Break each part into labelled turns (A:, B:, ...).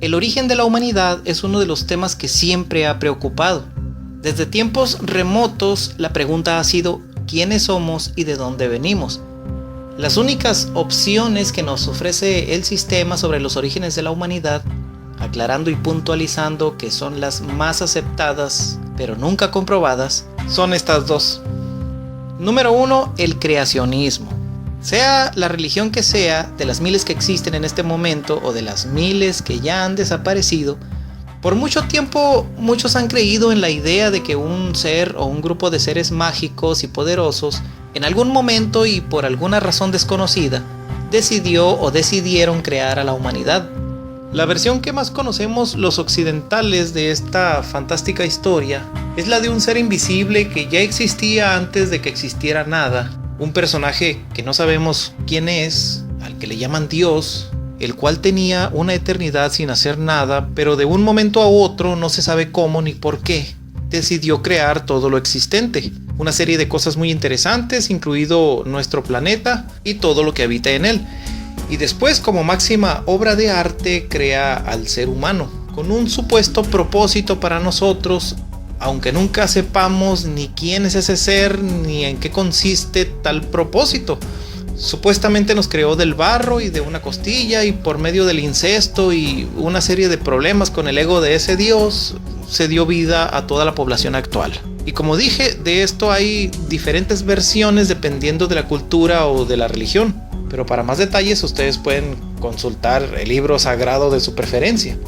A: El origen de la humanidad es uno de los temas que siempre ha preocupado. Desde tiempos remotos, la pregunta ha sido ¿quiénes somos y de dónde venimos? Las únicas opciones que nos ofrece el sistema sobre los orígenes de la humanidad, aclarando y puntualizando que son las más aceptadas, pero nunca comprobadas, son estas dos. Número 1, el creacionismo. Sea la religión que sea, de las miles que existen en este momento o de las miles que ya han desaparecido, por mucho tiempo muchos han creído en la idea de que un ser o un grupo de seres mágicos y poderosos, en algún momento y por alguna razón desconocida, decidió o decidieron crear a la humanidad. La versión que más conocemos los occidentales de esta fantástica historia es la de un ser invisible que ya existía antes de que existiera nada. Un personaje que no sabemos quién es, al que le llaman Dios, el cual tenía una eternidad sin hacer nada, pero de un momento a otro, no se sabe cómo ni por qué, decidió crear todo lo existente. Una serie de cosas muy interesantes, incluido nuestro planeta y todo lo que habita en él. Y después, como máxima obra de arte, crea al ser humano, con un supuesto propósito para nosotros, aunque nunca sepamos ni quién es ese ser, ni en qué consiste tal propósito. Supuestamente nos creó del barro y de una costilla, y por medio del incesto y una serie de problemas con el ego de ese Dios, se dio vida a toda la población actual. Y como dije, de esto hay diferentes versiones dependiendo de la cultura o de la religión. Pero para más detalles ustedes pueden consultar el libro sagrado de su preferencia.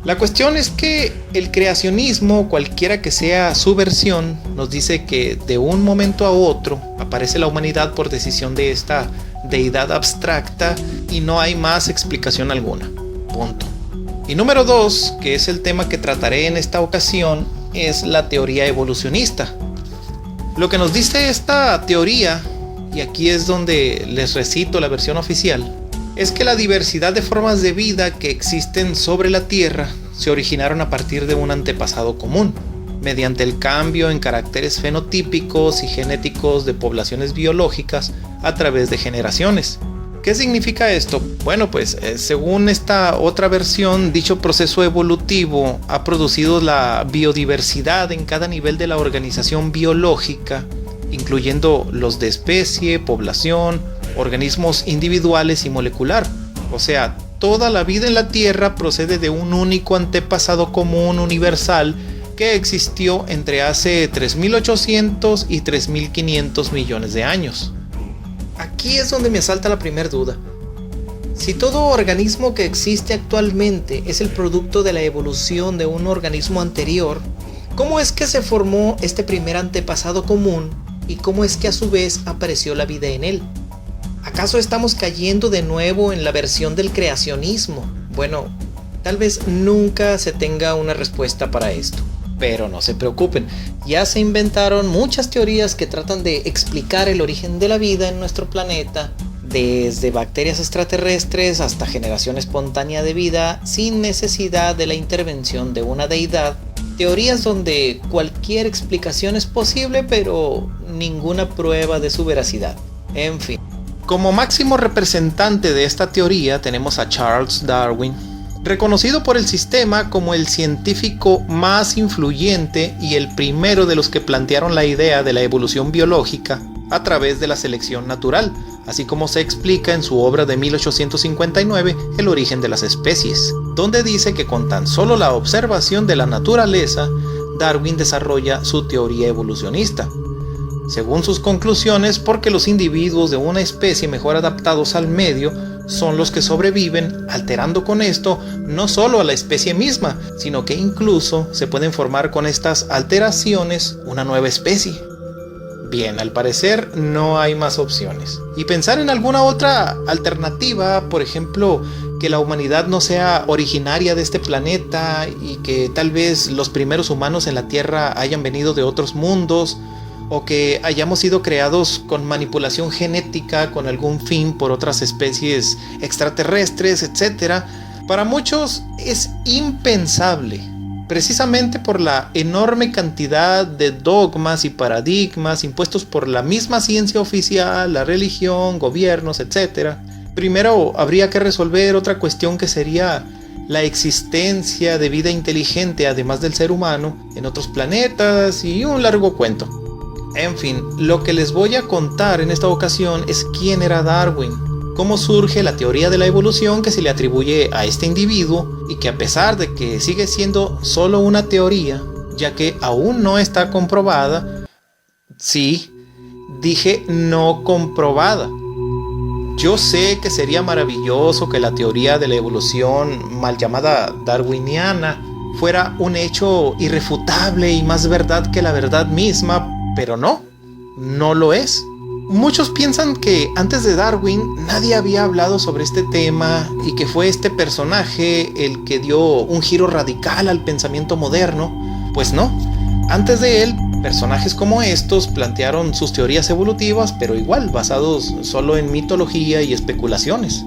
A: La cuestión es que el creacionismo, cualquiera que sea su versión, nos dice que de un momento a otro aparece la humanidad por decisión de esta deidad abstracta y no hay más explicación alguna. Punto. Y número 2, que es el tema que trataré en esta ocasión, es la teoría evolucionista. Lo que nos dice esta teoría, y aquí es donde les recito la versión oficial, es que la diversidad de formas de vida que existen sobre la Tierra se originaron a partir de un antepasado común, mediante el cambio en caracteres fenotípicos y genéticos de poblaciones biológicas a través de generaciones. ¿Qué significa esto? Bueno, pues según esta otra versión, dicho proceso evolutivo ha producido la biodiversidad en cada nivel de la organización biológica, incluyendo los de especie, población, organismos individuales y molecular. O sea, toda la vida en la Tierra procede de un único antepasado común universal que existió entre hace 3.800 y 3.500 millones de años. Aquí es donde me asalta la primera duda. Si todo organismo que existe actualmente es el producto de la evolución de un organismo anterior, ¿cómo es que se formó este primer antepasado común y cómo es que a su vez apareció la vida en él? ¿Acaso estamos cayendo de nuevo en la versión del creacionismo? Bueno, tal vez nunca se tenga una respuesta para esto. Pero no se preocupen, ya se inventaron muchas teorías que tratan de explicar el origen de la vida en nuestro planeta, desde bacterias extraterrestres hasta generación espontánea de vida sin necesidad de la intervención de una deidad. Teorías donde cualquier explicación es posible, pero ninguna prueba de su veracidad. En fin. Como máximo representante de esta teoría tenemos a Charles Darwin, reconocido por el sistema como el científico más influyente y el primero de los que plantearon la idea de la evolución biológica a través de la selección natural, así como se explica en su obra de 1859, El origen de las especies, donde dice que con tan solo la observación de la naturaleza, Darwin desarrolla su teoría evolucionista. Según sus conclusiones, porque los individuos de una especie mejor adaptados al medio son los que sobreviven, alterando con esto no solo a la especie misma, sino que incluso se pueden formar con estas alteraciones una nueva especie. Bien, al parecer no hay más opciones. Y pensar en alguna otra alternativa, por ejemplo, que la humanidad no sea originaria de este planeta y que tal vez los primeros humanos en la Tierra hayan venido de otros mundos, o que hayamos sido creados con manipulación genética con algún fin por otras especies extraterrestres, etc. Para muchos es impensable, precisamente por la enorme cantidad de dogmas y paradigmas impuestos por la misma ciencia oficial, la religión, gobiernos, etc. Primero habría que resolver otra cuestión que sería la existencia de vida inteligente además del ser humano en otros planetas y un largo cuento. En fin, lo que les voy a contar en esta ocasión es quién era Darwin, cómo surge la teoría de la evolución que se le atribuye a este individuo y que a pesar de que sigue siendo solo una teoría, ya que aún no está comprobada, sí, dije no comprobada. Yo sé que sería maravilloso que la teoría de la evolución, mal llamada darwiniana, fuera un hecho irrefutable y más verdad que la verdad misma, pero no lo es. Muchos piensan que antes de Darwin nadie había hablado sobre este tema y que fue este personaje el que dio un giro radical al pensamiento moderno. Pues no, antes de él, personajes como estos plantearon sus teorías evolutivas, pero igual basados solo en mitología y especulaciones.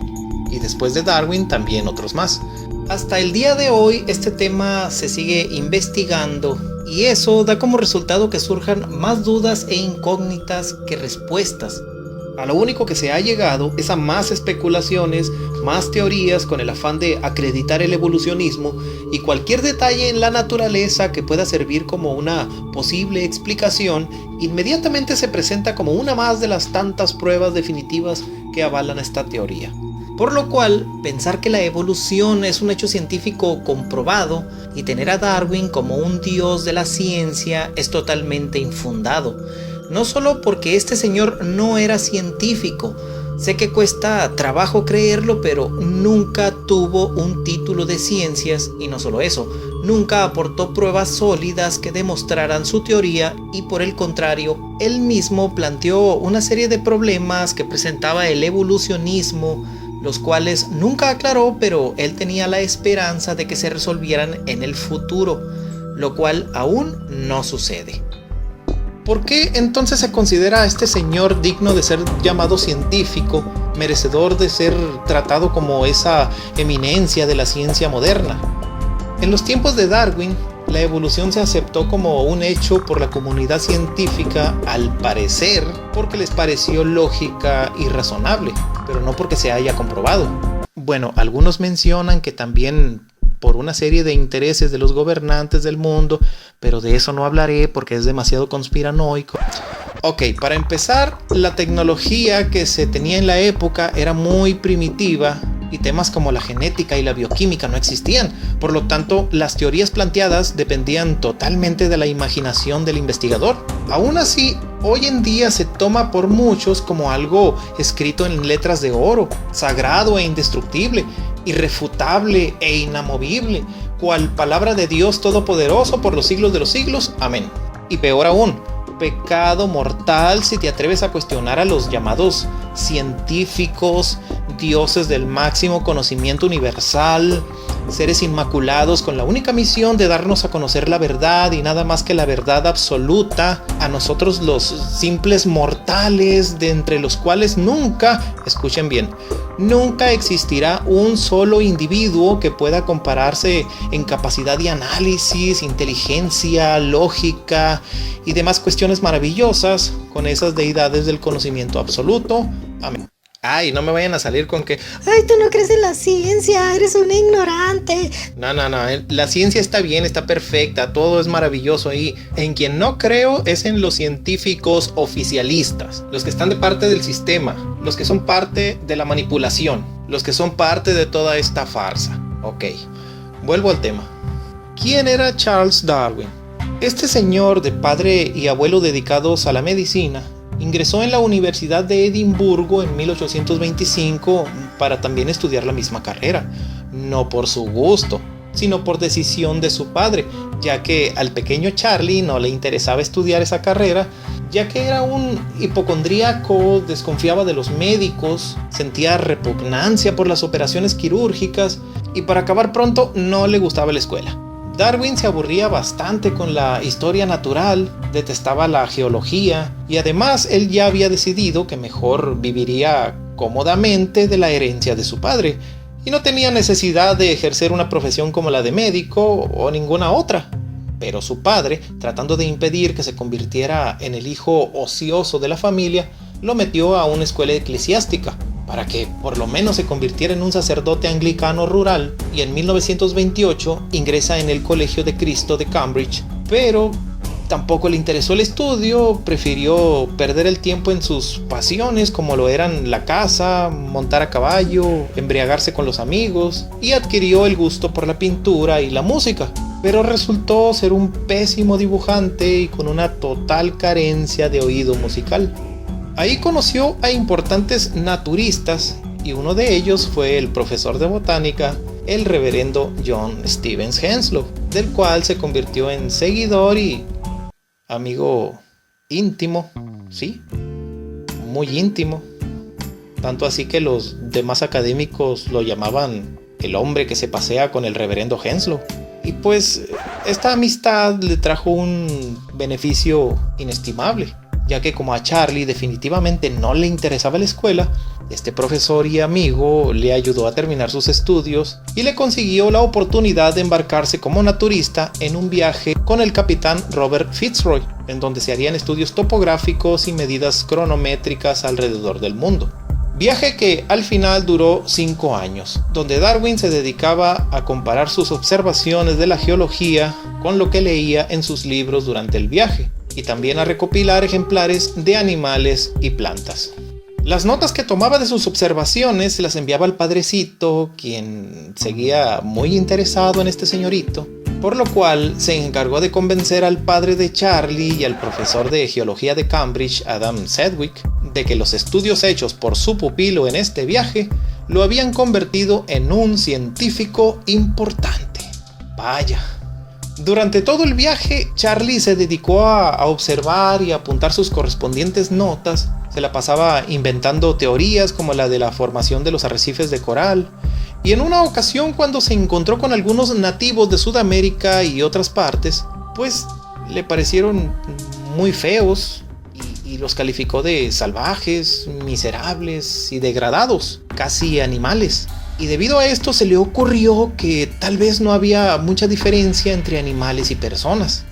A: Y después de Darwin también otros más. Hasta el día de hoy este tema se sigue investigando y eso da como resultado que surjan más dudas e incógnitas que respuestas. A lo único que se ha llegado es a más especulaciones, más teorías con el afán de acreditar el evolucionismo y cualquier detalle en la naturaleza que pueda servir como una posible explicación inmediatamente se presenta como una más de las tantas pruebas definitivas que avalan esta teoría. Por lo cual, pensar que la evolución es un hecho científico comprobado y tener a Darwin como un dios de la ciencia es totalmente infundado. No solo porque este señor no era científico, sé que cuesta trabajo creerlo, pero nunca tuvo un título de ciencias y no solo eso, nunca aportó pruebas sólidas que demostraran su teoría y por el contrario, él mismo planteó una serie de problemas que presentaba el evolucionismo, los cuales nunca aclaró, pero él tenía la esperanza de que se resolvieran en el futuro, lo cual aún no sucede. ¿Por qué entonces se considera a este señor digno de ser llamado científico, merecedor de ser tratado como esa eminencia de la ciencia moderna? En los tiempos de Darwin, la evolución se aceptó como un hecho por la comunidad científica, al parecer, porque les pareció lógica y razonable, pero no porque se haya comprobado. Bueno, algunos mencionan que también por una serie de intereses de los gobernantes del mundo, pero de eso no hablaré porque es demasiado conspiranoico. Ok, para empezar, la tecnología que se tenía en la época era muy primitiva y temas como la genética y la bioquímica no existían. Por lo tanto, las teorías planteadas dependían totalmente de la imaginación del investigador. Aún así, hoy en día se toma por muchos como algo escrito en letras de oro, sagrado e indestructible, irrefutable e inamovible, cual palabra de Dios todopoderoso por los siglos de los siglos. Amén. Y peor aún, pecado mortal si te atreves a cuestionar a los llamados científicos, dioses del máximo conocimiento universal, seres inmaculados con la única misión de darnos a conocer la verdad y nada más que la verdad absoluta a nosotros los simples mortales, de entre los cuales nunca, escuchen bien, nunca existirá un solo individuo que pueda compararse en capacidad de análisis, inteligencia, lógica y demás cuestiones maravillosas con esas deidades del conocimiento absoluto. Amén. Ay, no me vayan a salir con que
B: ay, tú no crees en la ciencia, eres un ignorante.
A: No, la ciencia está bien, está perfecta, todo es maravilloso ahí. En quien no creo es en los científicos oficialistas, los que están de parte del sistema, los que son parte de la manipulación, los que son parte de toda esta farsa. Ok, vuelvo al tema. ¿Quién era Charles Darwin? Este señor de padre y abuelo dedicados a la medicina ingresó en la Universidad de Edimburgo en 1825 para también estudiar la misma carrera, no por su gusto, sino por decisión de su padre, ya que al pequeño Charlie no le interesaba estudiar esa carrera, ya que era un hipocondríaco, desconfiaba de los médicos, sentía repugnancia por las operaciones quirúrgicas y para acabar pronto no le gustaba la escuela. Darwin se aburría bastante con la historia natural, detestaba la geología y además él ya había decidido que mejor viviría cómodamente de la herencia de su padre y no tenía necesidad de ejercer una profesión como la de médico o ninguna otra. Pero su padre, tratando de impedir que se convirtiera en el hijo ocioso de la familia, lo metió a una escuela eclesiástica para que por lo menos se convirtiera en un sacerdote anglicano rural, y en 1928 ingresa en el Colegio de Cristo de Cambridge, pero tampoco le interesó el estudio, prefirió perder el tiempo en sus pasiones como lo eran la caza, montar a caballo, embriagarse con los amigos, y adquirió el gusto por la pintura y la música, pero resultó ser un pésimo dibujante y con una total carencia de oído musical. Ahí conoció a importantes naturistas y uno de ellos fue el profesor de botánica, el reverendo John Stevens Henslow, del cual se convirtió en seguidor y amigo íntimo, sí, muy íntimo, tanto así que los demás académicos lo llamaban el hombre que se pasea con el reverendo Henslow. Y pues esta amistad le trajo un beneficio inestimable, ya que como a Charlie definitivamente no le interesaba la escuela, este profesor y amigo le ayudó a terminar sus estudios y le consiguió la oportunidad de embarcarse como naturista en un viaje con el capitán Robert Fitzroy, en donde se harían estudios topográficos y medidas cronométricas alrededor del mundo. Viaje que al final duró 5 años, donde Darwin se dedicaba a comparar sus observaciones de la geología con lo que leía en sus libros durante el viaje, y también a recopilar ejemplares de animales y plantas. Las notas que tomaba de sus observaciones se las enviaba al padrecito, quien seguía muy interesado en este señorito, por lo cual se encargó de convencer al padre de Charlie y al profesor de geología de Cambridge, Adam Sedgwick, de que los estudios hechos por su pupilo en este viaje lo habían convertido en un científico importante. Vaya. Durante todo el viaje, Charlie se dedicó a observar y a apuntar sus correspondientes notas. Se la pasaba inventando teorías como la de la formación de los arrecifes de coral. Y en una ocasión, cuando se encontró con algunos nativos de Sudamérica y otras partes, pues le parecieron muy feos y los calificó de salvajes, miserables y degradados, casi animales. Y debido a esto se le ocurrió que tal vez no había mucha diferencia entre animales y personas.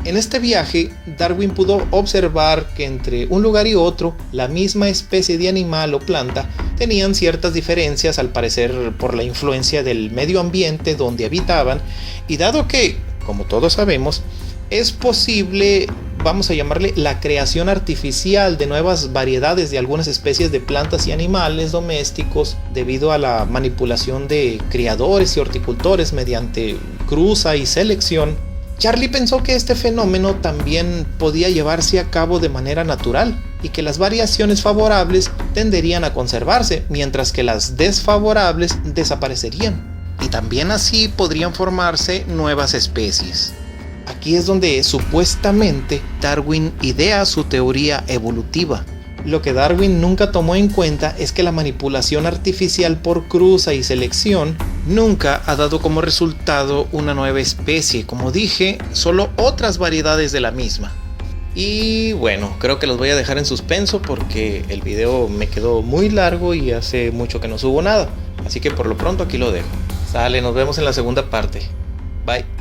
A: En este viaje, Darwin pudo observar que entre un lugar y otro, la misma especie de animal o planta tenían ciertas diferencias, al parecer por la influencia del medio ambiente donde habitaban, y dado que, como todos sabemos, es posible, vamos a llamarle, la creación artificial de nuevas variedades de algunas especies de plantas y animales domésticos debido a la manipulación de criadores y horticultores mediante cruza y selección, Charlie pensó que este fenómeno también podía llevarse a cabo de manera natural y que las variaciones favorables tenderían a conservarse, mientras que las desfavorables desaparecerían, y también así podrían formarse nuevas especies. Aquí es donde supuestamente Darwin idea su teoría evolutiva. Lo que Darwin nunca tomó en cuenta es que la manipulación artificial por cruza y selección nunca ha dado como resultado una nueva especie, como dije, solo otras variedades de la misma. Y bueno, creo que los voy a dejar en suspenso porque el video me quedó muy largo y hace mucho que no subo nada. Así que por lo pronto aquí lo dejo. Sale, nos vemos en la segunda parte. Bye.